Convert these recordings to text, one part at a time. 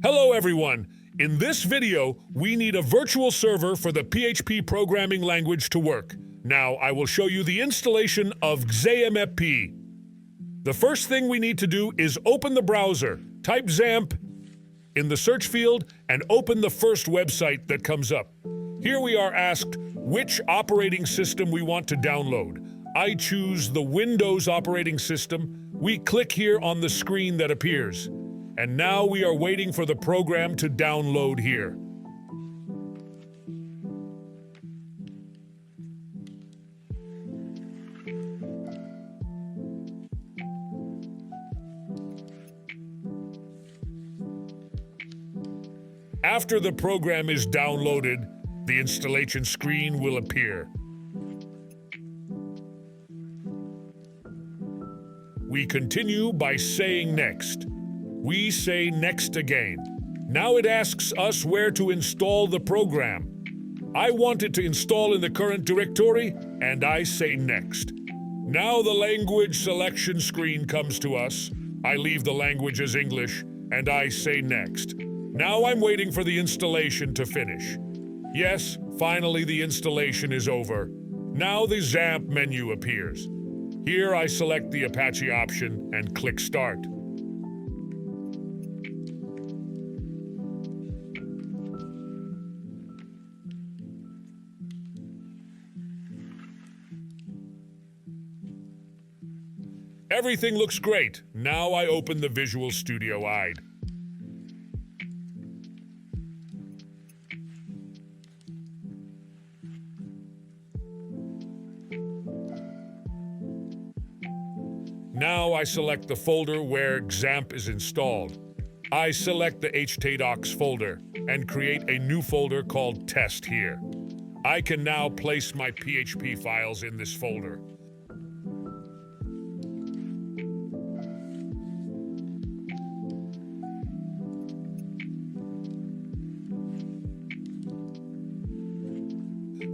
Hello everyone! In this video, we need a virtual server for the PHP programming language to work. Now, I will show you the installation of Xammp. The first thing we need to do is open the browser, type Xammp in the search field, and open the first website that comes up. Here we are asked which operating system we want to download. I choose the Windows operating system. We click here on the screen that appears. And now we are waiting for the program to download here. After the program is downloaded, the installation screen will appear. We continue by saying next. We say next again. Now it asks us where to install the program. I want it to install in the current directory, and I say next. Now the language selection screen comes to us. I leave the language as English, and I say next. Now I'm waiting for the installation to finish. Yes, finally the installation is over. Now the Xammp menu appears. Here I select the Apache option and click Start. Everything looks great. Now I open the Visual Studio IDE. Now I select the folder where Xammp is installed. I select the htdocs folder and create a new folder called Test here. I can now place my PHP files in this folder.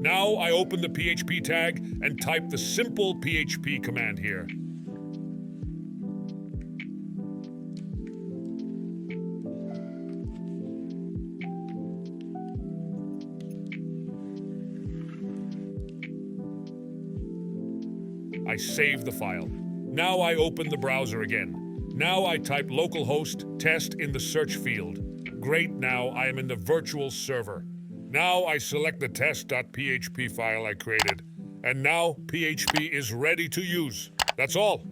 Now I open the PHP tag and type the simple PHP command here. I save the file. Now I open the browser again. Now I type localhost test in the search field. Great, now I am in the virtual server. Now I select the test.php file I created, and now PHP is ready to use. That's all.